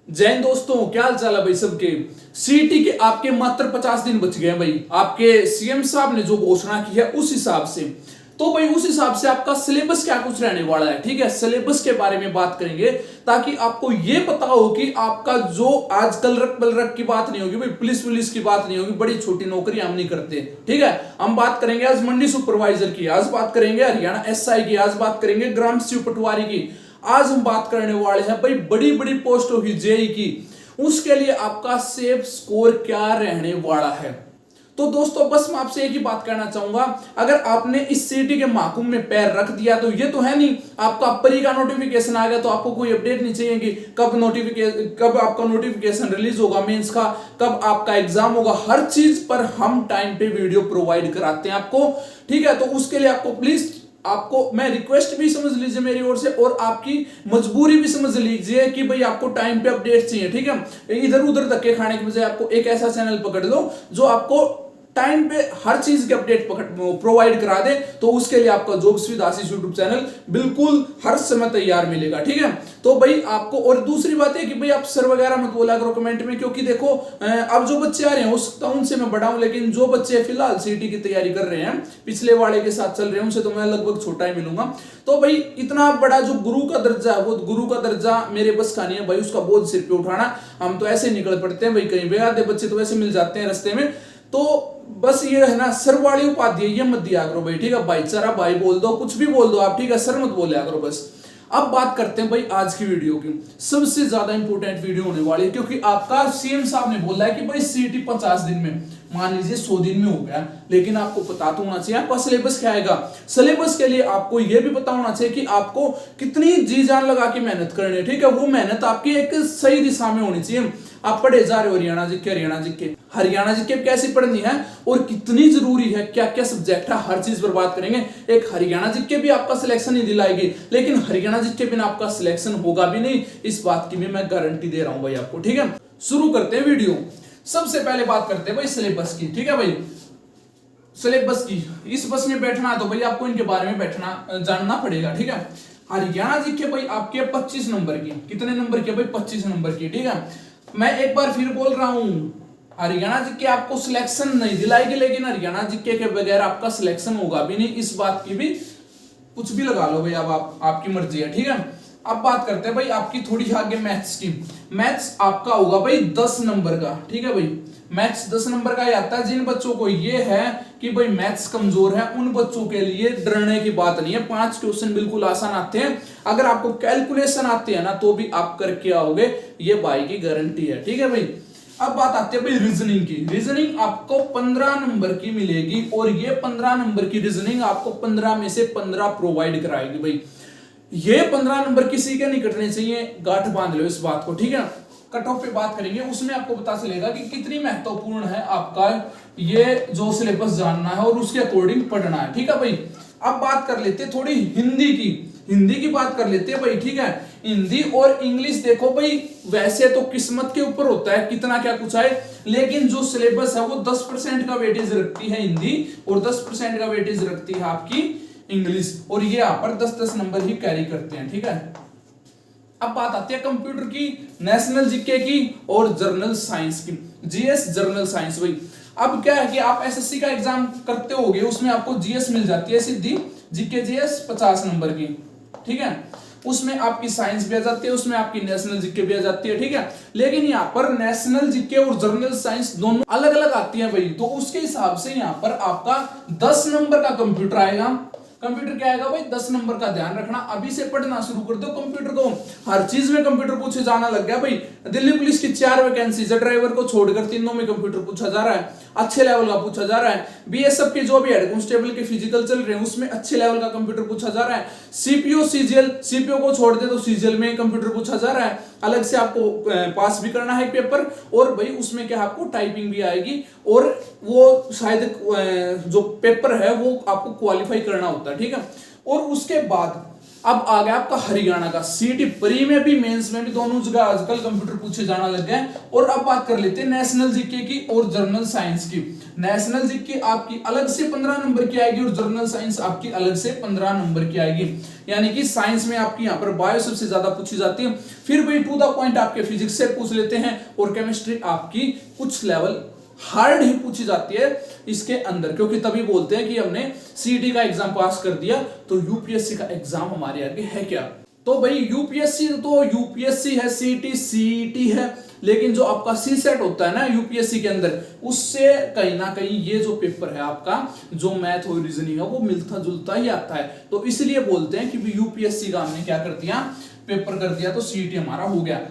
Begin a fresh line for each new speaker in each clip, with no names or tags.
जय हिंद दोस्तों, क्या हाल चाल है भाई सबके। सीटी के आपके मात्र 50 दिन बच गए हैं भाई। आपके सीएम साहब ने जो घोषणा की है उस हिसाब से, तो भाई उस हिसाब से आपका सिलेबस क्या कुछ रहने वाला है। ठीक है, सिलेबस के बारे में बात करेंगे ताकि आपको यह पता हो कि आपका जो आजकल रख बल रख की बात नहीं होगी भाई, पुलिस की बात नहीं होगी, बड़ी छोटी नौकरी हम नहीं करते। ठीक है, हम बात करेंगे आज मंडी सुपरवाइजर की, आज बात करेंगे हरियाणा एसआई की, आज बात करेंगे ग्राम सचिव पटवारी की, आज हम बात करने वाले हैं भाई बड़ी बड़ी पोस्ट होगी जेई की, उसके लिए आपका सेफ स्कोर क्या रहने वाला है। तो दोस्तों बस मैं आपसे एक ही बात कहना चाहूंगा, अगर आपने इस सीटी के महाकुंभ में पैर रख दिया तो ये तो है नहीं आपका परी का नोटिफिकेशन आ गया तो आपको कोई अपडेट नहीं चाहिए कि कब आपका नोटिफिकेशन रिलीज होगा मेंस का, कब आपका एग्जाम होगा। हर चीज पर हम टाइम पे वीडियो प्रोवाइड कराते हैं आपको। ठीक है, तो उसके लिए आपको प्लीज, आपको मैं रिक्वेस्ट भी समझ लीजिए मेरी ओर से, और आपकी मजबूरी भी समझ लीजिए कि भाई आपको टाइम पे अपडेट चाहिए। ठीक है, इधर उधर धक्के खाने की बजाय आपको एक ऐसा चैनल पकड़ लो जो आपको टाइम पे हर चीज की अपडेट प्रोवाइड करा दे, तो उसके लिए आपका जोग्स विद आशीष यूट्यूब चैनल बिल्कुल हर समय तैयार मिलेगा। ठीक है, तो भाई आपको, और दूसरी बात है कि भाई आप सर वगैरह मत बोला करो कमेंट में, क्योंकि देखो अब जो बच्चे आ रहे हैं हो सकता है उनसे मैं बड़ा हूं, लेकिन जो बच्चे फिलहाल सीटी की तैयारी कर रहे हैं पिछले वाले के साथ चल रहे हैं उनसे तो मैं लगभग छोटा ही मिलूंगा। तो भाई इतना बड़ा जो गुरु का दर्जा है, वो गुरु का दर्जा मेरे बस का नहीं है भाई, उसका बोझ सिर पे उठाना। हम तो ऐसे निकल पड़ते हैं भाई, कहीं भी आधे बच्चे तो ऐसे मिल जाते हैं रास्ते में। तो बस ये है ना, सर वाली उपाधि ये मत दिया करो भाई। ठीक है, भाईचारा भाई बोल दो, कुछ भी बोल दो आप, ठीक है, सर मत बोले करो बस। अब बात करते हैं भाई आज की वीडियो की, सबसे ज्यादा इंपॉर्टेंट वीडियो होने वाली है, क्योंकि आपका सीएम साहब ने बोला है कि भाई सीटी 50 दिन में, मान लीजिए 100 दिन में हो गया, लेकिन आपको पता तो होना चाहिए आपका सिलेबस क्या आएगा। सिलेबस के लिए आपको यह भी पता होना चाहिए कि आपको कितनी जी जान लगा के मेहनत करनी है। ठीक है, वो मेहनत आपकी एक सही दिशा में होनी चाहिए। आप पढ़े जा रहे हो हरियाणा जीके कैसी पढ़नी है और कितनी जरूरी है, क्या क्या सब्जेक्ट है, हर चीज पर बात करेंगे। एक हरियाणा जीके भी आपका सिलेक्शन नहीं दिलाएगी, लेकिन हरियाणा जीके बिना आपका सिलेक्शन होगा भी नहीं, इस बात की भी मैं गारंटी दे रहा हूं भाई आपको। ठीक है, शुरू करते हैं वीडियो। सबसे पहले बात करते हैं भाई सिलेबस की। ठीक है भाई, सिलेबस की, इस बस में बैठना है तो भाई आपको इनके बारे में बैठना जानना पड़ेगा। ठीक है, हरियाणा जीके भाई आपके 25 नंबर की, कितने नंबर की भाई, 25 नंबर की। ठीक है, मैं एक बार फिर बोल रहा हूं, हरियाणा जीके आपको सिलेक्शन नहीं दिलाएगी, लेकिन हरियाणा जीके के बगैर आपका सिलेक्शन होगा भी नहीं, इस बात की भी कुछ भी लगा लो भाई, अब आपकी मर्जी है। ठीक है, अब बात करते हैं भाई आपकी थोड़ी आगे मैथ्स की। मैथ्स आपका होगा भाई 10 नंबर का। ठीक है भाई, मैथ्स 10 नंबर का ही आता है। जिन बच्चों को ये है कि भाई मैथ्स कमजोर है, उन बच्चों के लिए डरने की बात नहीं है। 5 क्वेश्चन बिल्कुल आसान आते हैं, अगर आपको कैलकुलेशन आते हैं ना तो भी आप करके आओगे, ये भाई की गारंटी है। ठीक है भाई, अब बात आती है भाई रीजनिंग की। रीजनिंग आपको 15 नंबर की मिलेगी, और ये 15 नंबर की रीजनिंग आपको 15 में से 15 प्रोवाइड कराएगी भाई। ये 15 नंबर किसी के नहीं कटने चाहिए, गांठ बांध लो इस बात को। ठीक है, कट ऑफ पे बात करेंगे, उसमें आपको पता चलेगा कि कितनी महत्वपूर्ण है आपका ये जो सिलेबस जानना है और उसके अकॉर्डिंग पढ़ना है। ठीक है भाई, अब बात कर लेते हैं थोड़ी हिंदी की। हिंदी की बात कर लेते हैं भाई। ठीक है, हिंदी और इंग्लिश देखो भाई, वैसे तो किस्मत के ऊपर होता है कितना क्या कुछ आए, लेकिन जो सिलेबस है वो 10% का वेटेज रखती है हिंदी, और 10% का वेटेज रखती है आपकी इंग्लिश, और ये यहां पर 10-10 नंबर ही कैरी करते हैं। ठीक है, अब बात आती है कंप्यूटर की, नेशनल जीके की और जर्नल साइंस की। जीएस जर्नल साइंस भाई, अब क्या है कि आप एसएससी का एग्जाम करते होगे, उसमें आपको जीएस मिल जाती है सीधी, जीके जीएस 50 नंबर की। ठीक है, उसमें आपकी साइंस भी आ जाती है, उसमें आपकी नेशनल जीके भी आ जाती है। ठीक है, लेकिन यहाँ पर नेशनल जीके और जर्नल साइंस दोनों अलग अलग आती है भाई, तो उसके हिसाब से यहाँ पर आपका 10 नंबर का कंप्यूटर आएगा। कंप्यूटर क्या आएगा भाई, 10 नंबर का। ध्यान रखना, अभी से पढ़ना शुरू कर दो कंप्यूटर को, हर चीज में कंप्यूटर पूछे जाना लग गया भाई। दिल्ली पुलिस की 4 वैकेंसी है, ड्राइवर को छोड़कर तीनों में कंप्यूटर पूछा जा रहा है, अच्छे लेवल का पूछा जा रहा है। बीएसएफ के जो भी हेड कांस्टेबल के फिजिकल चल रहे हैं उसमें अच्छे लेवल का कंप्यूटर पूछा जा रहा है। सीपीओ सीजीएल, सीपीओ को छोड़ दे तो सीजीएल में कंप्यूटर पूछा जा रहा है, अलग से आपको पास भी करना है पेपर, और भाई उसमें क्या आपको टाइपिंग भी आएगी, और वो शायद जो पेपर है वो आपको क्वालिफाई करना होता है। ठीक है, और उसके बाद अब आ गया आपका हरियाणा का। सीटी प्री में भी मेंस में भी दोनों जगह आजकल कंप्यूटर पूछे जाना लग गए। और अब बात कर लेते हैं नेशनल जीके की और जर्नल साइंस की। नेशनल जीके आपकी अलग से 15 नंबर की आएगी, और जर्नल साइंस आपकी अलग से 15 नंबर की आएगी। यानी कि साइंस में आपकी यहाँ पर बायो सबसे ज्यादा पूछी जाती है, फिर भाई टू द पॉइंट आपके फिजिक्स से पूछ लेते हैं, और केमिस्ट्री आपकी कुछ लेवल हार्ड ही पूछी जाती है इसके अंदर, क्योंकि तभी बोलते हैं कि हमने सीईटी का एग्जाम पास कर दिया तो यूपीएससी का एग्जाम हमारे आगे है क्या। तो भाई यूपीएससी तो यूपीएससी है, सीईटी है, लेकिन जो आपका सी सेट होता है ना यूपीएससी के अंदर, उससे कहीं ना कहीं ये जो पेपर है आपका, जो मैथ और रीजनिंग है, वो मिलता जुलता ही आता है। तो इसलिए बोलते हैं कि यूपीएससी का हमने क्या कर दिया, पेपर कर दिया, तो सीईटी हमारा हो गया।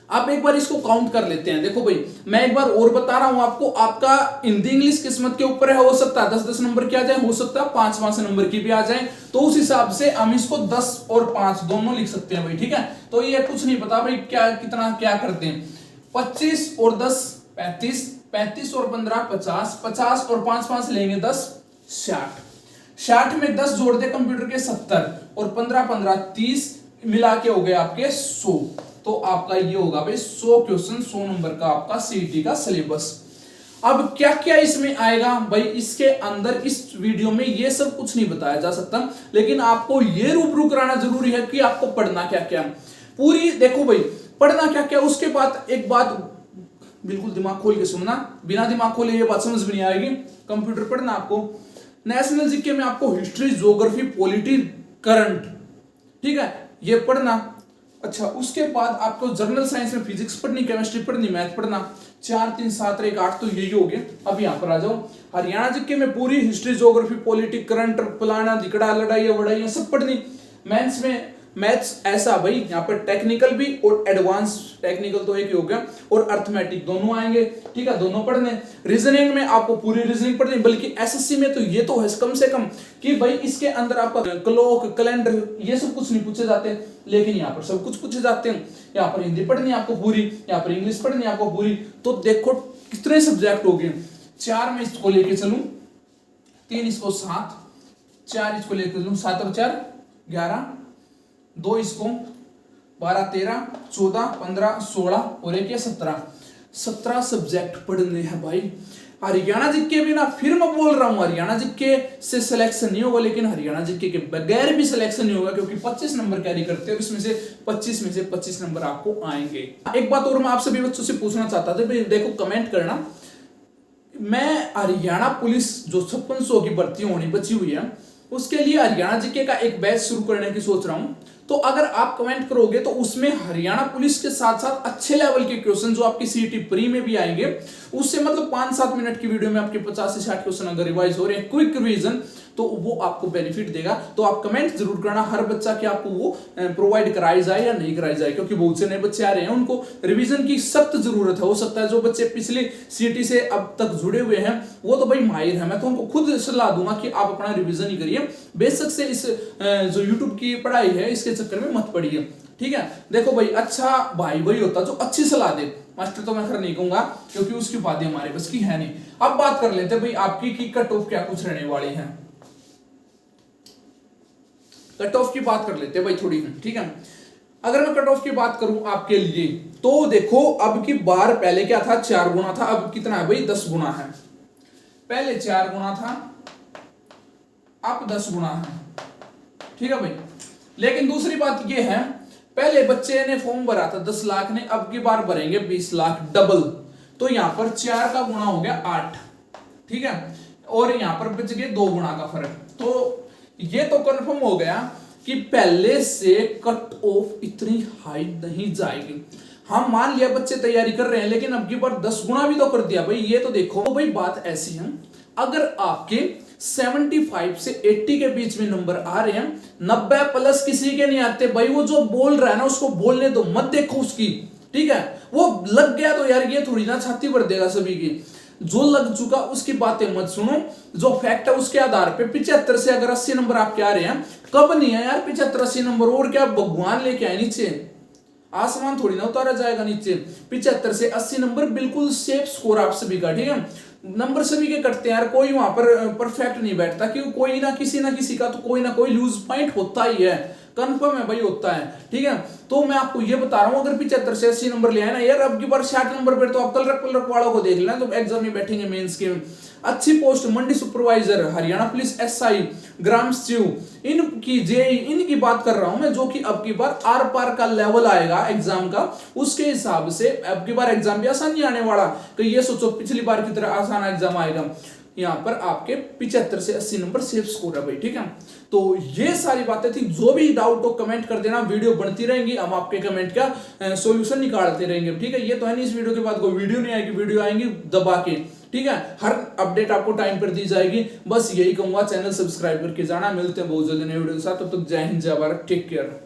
आप एक बार इसको काउंट कर लेते हैं। देखो भाई मैं एक बार और बता रहा हूं आपको, आपका हिंदी इंग्लिश किस्मत के ऊपर है, हो सकता है 10-10 नंबर की आ जाए, हो सकता है 5-5 नंबर की भी आ जाए, तो उस हिसाब से हम इसको 10 और 5 दोनों लिख सकते हैं भाई, ठीक है। तो ये कुछ नहीं पता भाई क्या कितना क्या करते हैं, 25 और 10 35, 35 और 15 50, 50 और 5 लेंगे 10 60, 60 में 10 जोड़ दे कंप्यूटर के 70, और 15 30 मिला के हो गए आपके 100। तो आपका ये होगा भाई 100 क्वेश्चन, 100 नंबर का आपका सीईटी का सिलेबस। अब क्या क्या इसमें आएगा भाई, इसके अंदर इस वीडियो में ये सब कुछ नहीं बताया जा सकता, लेकिन आपको ये रूबरू कराना जरूरी है कि आपको पढ़ना क्या क्या पूरी। देखो भाई पढ़ना क्या क्या, उसके बाद एक बात बिल्कुल दिमाग खोल के सुनना, बिना दिमाग खोले ये बात समझ में नहीं आएगी। कंप्यूटर पढ़ना आपको, नेशनल जीके में आपको हिस्ट्री, ज्योग्राफी, पॉलिटी, करंट, ठीक है, ये पढ़ना। अच्छा उसके बाद आपको जनरल साइंस में फिजिक्स पढ़नी, केमिस्ट्री पढ़नी, मैथ पढ़ना, 4 3 7 1 8, तो यही हो गया। अब यहाँ पर आ जाओ, हरियाणा जीके में पूरी हिस्ट्री, ज्योग्राफी, पॉलिटी, करंट, फलाना दिकड़ा, लड़ाई वड़ाई सब पढ़नी। मैथ्स में मैथ्स ऐसा भाई यहाँ पर टेक्निकल भी और एडवांस, टेक्निकल तो एक ही हो गया, और अर्थमेटिक दोनों आएंगे, ठीक है, दोनों पढ़ने। रीजनिंग में आपको पूरी रीजनिंग पढ़नी, बल्कि एसएससी में तो ये तो है कम से कम कि भाई इसके अंदर आपका क्लॉक, कैलेंडर, ये सब कुछ नहीं पूछे जाते, लेकिन यहाँ पर सब कुछ पूछे जाते हैं। यहाँ पर हिंदी पढ़नी आपको पूरी, यहाँ पर इंग्लिश पढ़नी आपको पूरी। तो देखो कितने सब्जेक्ट हो गए, 4 में इसको लेके चलूं, 3 इसको 7, 4 इसको लेके चलूं, 7 और 4 11, 2 इसको 12 13 14 15 16 और एक 17 सब्जेक्ट पढ़ने हैं भाई। हरियाणा जीके भी ना, फिर मैं बोल रहा हूं हरियाणा जीके से सिलेक्शन नहीं होगा, लेकिन हरियाणा जीके के बगैर भी सिलेक्शन नहीं होगा, क्योंकि 25 नंबर कैरी करते हैं, इसमें से 25 नंबर आपको आएंगे। एक बात और मैं आप सभी बच्चों से पूछना चाहता था, देखो कमेंट करना, मैं हरियाणा पुलिस जो 5600 की भर्ती होनी बची हुई है, उसके लिए हरियाणा जीके का एक बैच शुरू करने की सोच रहा हूं। तो अगर आप कमेंट करोगे तो उसमें हरियाणा पुलिस के साथ साथ अच्छे लेवल के क्वेश्चन जो आपकी सीईटी प्री में भी आएंगे, उससे मतलब 5-7 मिनट की वीडियो में आपके 50 से 60 क्वेश्चन अगर रिवाइज हो रहे हैं, क्विक रिवीजन, तो वो आपको बेनिफिट देगा। तो आप कमेंट जरूर करना हर बच्चा कि आपको वो प्रोवाइड कराई जाए या नहीं कराई जाए, क्योंकि बहुत से नए बच्चे आ रहे हैं, उनको रिवीजन की सख्त जरूरत है। हो सकता है जो बच्चे पिछले सीईटी से अब तक जुड़े हुए हैं वो तो भाई माहिर है, मैं तो उनको खुद सलाह दूंगा कि आप अपना रिवीजन ही करिए, बेशक से इस जो यूट्यूब की पढ़ाई है इसके चक्कर में मत पड़िए, ठीक है। देखो भाई अच्छा भाई वही होता जो अच्छी सलाह दे, मास्टर तो मैं खैर नहीं कहूंगा क्योंकि उसकी बातें हमारे बस की है नहीं। अब बात कर लेते हैं भाई आपकी की कट ऑफ क्या कुछ रहने वाली है, कट ऑफ की बात कर लेते हैं भाई थोड़ी, ठीक है। अगर मैं कट ऑफ की बात करूं आपके लिए, तो देखो अब की बार पहले क्या था, 4 गुना था, अब कितना है भाई 10 गुना है। पहले 4 गुना था, अब 10 गुना है, ठीक है भाई। लेकिन दूसरी बात ये है, पहले बच्चे ने फॉर्म भरा था 10 लाख ने, अब की बार भरेंगे 20 लाख, डबल। तो यहां पर 4 का गुना हो गया 8, ठीक है, और यहां पर बच गए 2 गुना का फर्क। तो ये तो कंफर्म हो गया कि पहले से कट ऑफ इतनी हाई नहीं जाएगी। हम मान लिया बच्चे तैयारी कर रहे हैं, लेकिन अब की बार 10 गुना भी तो कर दिया भाई। ये तो देखो भाई बात ऐसी है, अगर आपके 75 से 80 के बीच में नंबर आ रहे हैं, 90 प्लस किसी के नहीं आते भाई। वो जो बोल रहा है ना उसको बोलने दो, मत देखो उसकी, ठीक है। वो लग गया तो यार ये थोड़ी ना छाती भर देगा सभी की, जो लग चुका उसकी बातें मत सुनो, जो फैक्ट है उसके आधार पे 75 से अगर 80 नंबर आपके आ रहे हैं, कब नहीं है यार 75-80 नंबर, और क्या भगवान लेके आए नीचे, आसमान थोड़ी ना उतारा जाएगा नीचे। 75 से 80 नंबर बिल्कुल सेफ स्कोर आप सभी का, ठीक है। नंबर सभी के कटते हैं यार, कोई वहां पर परफेक्ट नहीं बैठता, क्योंकि कोई ना किसी का तो कोई ना कोई लूज पॉइंट होता ही है। कंफर्म है भाई, होता है। ठीक है, तो मैं आपको ये बता रहा हूं, अगर 75 से 80 नंबर ले आए ना यार, अब की बार 60 नंबर पे तो आप कलरक वालों को देख लेना, तो एग्जाम में बैठेंगे मेंस के। अच्छी पोस्ट मंडी सुपरवाइजर, हरियाणा पुलिस एसआई, ग्राम स्यू, इनकी जेई, इनकी बात कर रहा हूं मैं, जो कि अब की बार आर पार का लेवल आएगा एग्जाम का, उसके हिसाब से अब की बार एग्जाम भी आसान नहीं आने वाला कि ये सोचो पिछली बार की तरह आसान एग्जाम आएगा। यहाँ पर आपके 75 से 80 नंबर सेफ स्कोर है भाई। ठीक है, तो ये सारी बातें थी, जो भी डाउट हो कमेंट कर देना, वीडियो बनती रहेंगी, हम आपके कमेंट का सॉल्यूशन निकालते रहेंगे। ठीक है, ये तो है नहीं इस वीडियो के बाद कोई वीडियो नहीं आएगी, वीडियो आएंगी दबा के। ठीक है, हर अपडेट आपको टाइम पर दी जाएगी। बस यही कहूंगा, चैनल सब्सक्राइब करके जाना। मिलते हैं बहुत जल्दी नए वीडियो के साथ, तब तक जय हिंद जय भारत, टेक केयर।